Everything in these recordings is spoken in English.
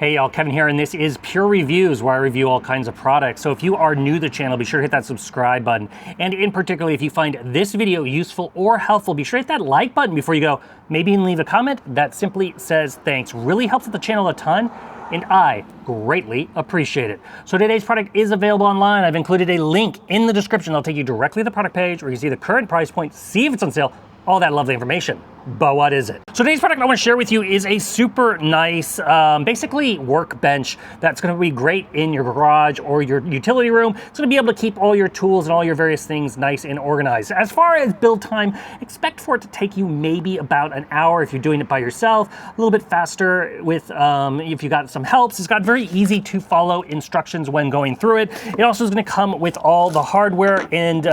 Hey y'all, Kevin here, and this is Pure Reviews, where I review all kinds of products. So if you are new to the channel, be sure to hit that subscribe button. And in particular, if you find this video useful or helpful, be sure to hit that like button before you go. Maybe even leave a comment that simply says thanks. Really helps the channel a ton, and I greatly appreciate it. So today's product is available online. I've included a link in the description that'll take you directly to the product page where you can see the current price point, see if it's on sale, all that lovely information. But what is it? So today's product I want to share with you is a super nice, basically workbench that's going to be great in your garage or your utility room. It's going to be able to keep all your tools and all your various things nice and organized. As far as build time, expect for it to take you maybe about an hour if you're doing it by yourself, a little bit faster with if you got some helps. It's got very easy to follow instructions when going through it. It also is going to come with all the hardware and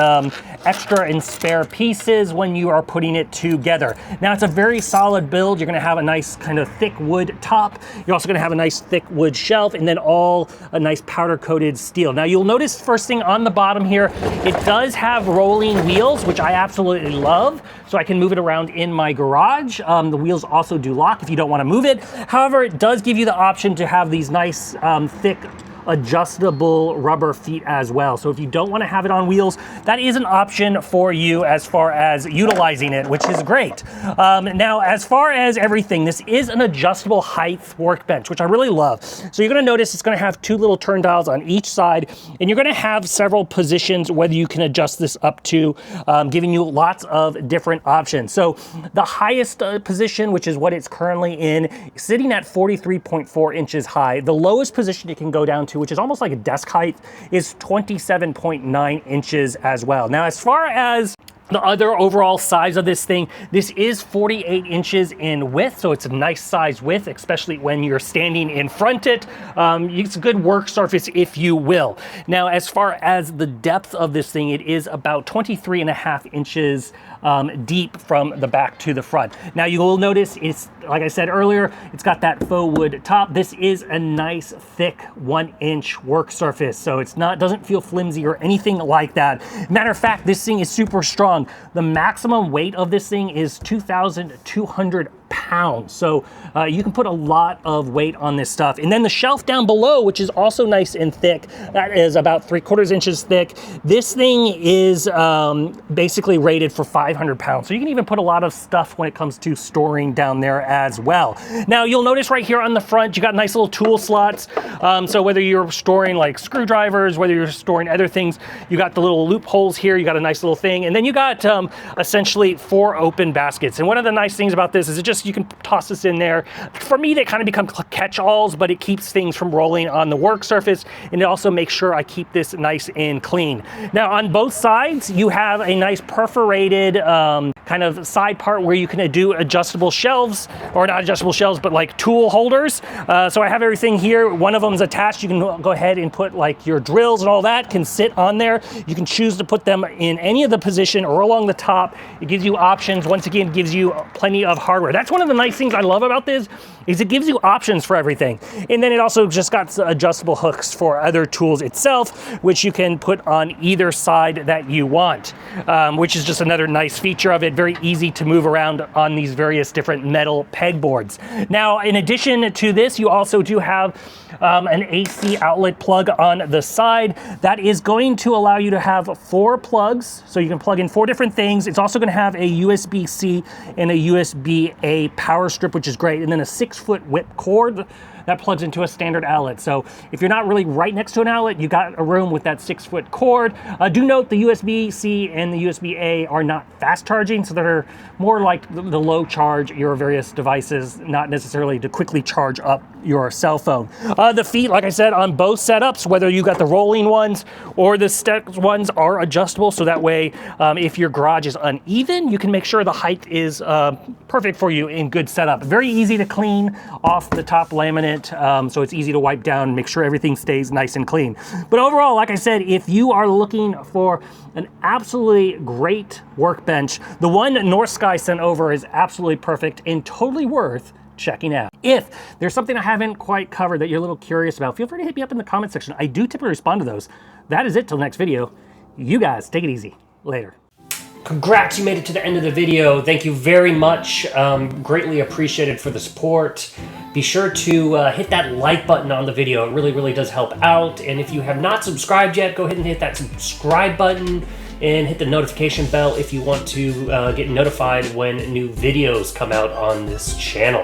extra and spare pieces when you are putting it together. Now it's a very solid build. You're gonna have a nice kind of thick wood top. You're also gonna have a nice thick wood shelf and then all a nice powder coated steel. Now you'll notice first thing on the bottom here, it does have rolling wheels, which I absolutely love. So I can move it around in my garage. The wheels also do lock if you don't wanna move it. However, it does give you the option to have these nice thick adjustable rubber feet as well. So if you don't want to have it on wheels, that is an option for you as far as utilizing it, which is great. Now, as far as everything, this is an adjustable height workbench, which I really love. So you're going to notice it's going to have two little turn dials on each side, and you're going to have several positions whether you can adjust this up to, giving you lots of different options. So the highest position, which is what it's currently in, sitting at 43.4 inches high. The lowest position it can go down to, which is almost like a desk height, is 27.9 inches as well. Now, as far as the other overall size of this thing, this is 48 inches in width, so it's a nice size width, especially when you're standing in front it. It's a good work surface, if you will. Now, as far as the depth of this thing, it is about 23.5 inches deep from the back to the front. Now, you will notice it's, like I said earlier, it's got that faux wood top. This is a nice, thick 1-inch work surface, so it's not, doesn't feel flimsy or anything like that. Matter of fact, this thing is super strong. The maximum weight of this thing is 2,200 pounds. So you can put a lot of weight on this stuff. And then the shelf down below, which is also nice and thick, that is about 3/4 inches thick. This thing is basically rated for 500 pounds. So you can even put a lot of stuff when it comes to storing down there as well. Now you'll notice right here on the front, you got nice little tool slots. So whether you're storing like screwdrivers, whether you're storing other things, you got the little loopholes here, you got a nice little thing. And then you got essentially 4 open baskets. And one of the nice things about this is it just, you can toss this in there. For me, they kind of become catch-alls, but it keeps things from rolling on the work surface, and it also makes sure I keep this nice and clean. Now, on both sides, you have a nice perforated kind of side part where you can do adjustable shelves, or not adjustable shelves, but like tool holders. So I have everything here. One of them is attached. You can go ahead and put like your drills and all that can sit on there. You can choose to put them in any of the position or along the top. It gives you options. Once again, it gives you plenty of hardware. That's one of the nice things I love about this, is it gives you options for everything. And then it also just got adjustable hooks for other tools itself, which you can put on either side that you want, which is just another nice feature of it. Very easy to move around on these various different metal pegboards. Now, in addition to this, you also do have an AC outlet plug on the side. That is going to allow you to have 4 plugs, so you can plug in 4 different things. It's also going to have a USB-C and a USB-A power strip, which is great, and then a 6-foot whip cord that plugs into a standard outlet. So if you're not really right next to an outlet, you got a room with that 6-foot cord. Do note the USB-C and the USB-A are not fast charging, so they're more like the low charge your various devices, not necessarily to quickly charge up your cell phone. The feet, like I said, on both setups, whether you got the rolling ones or the stepped ones, are adjustable, so that way if your garage is uneven, you can make sure the height is perfect for you in good setup. Very easy to clean off the top laminate, so it's easy to wipe down, make sure everything stays nice and clean. But overall, like I said, if you are looking for an absolutely great workbench, the one Northsky sent over is absolutely perfect and totally worth checking out. If there's something I haven't quite covered that you're a little curious about, feel free to hit me up in the comment section. I do typically respond to those. That is it till next video. You guys take it easy. Later. Congrats, you made it to the end of the video. Thank you very much. Greatly appreciated for the support. be sure to hit that like button on the video. It really, really does help out. And if you have not subscribed yet, go ahead and hit that subscribe button and hit the notification bell if you want to get notified when new videos come out on this channel.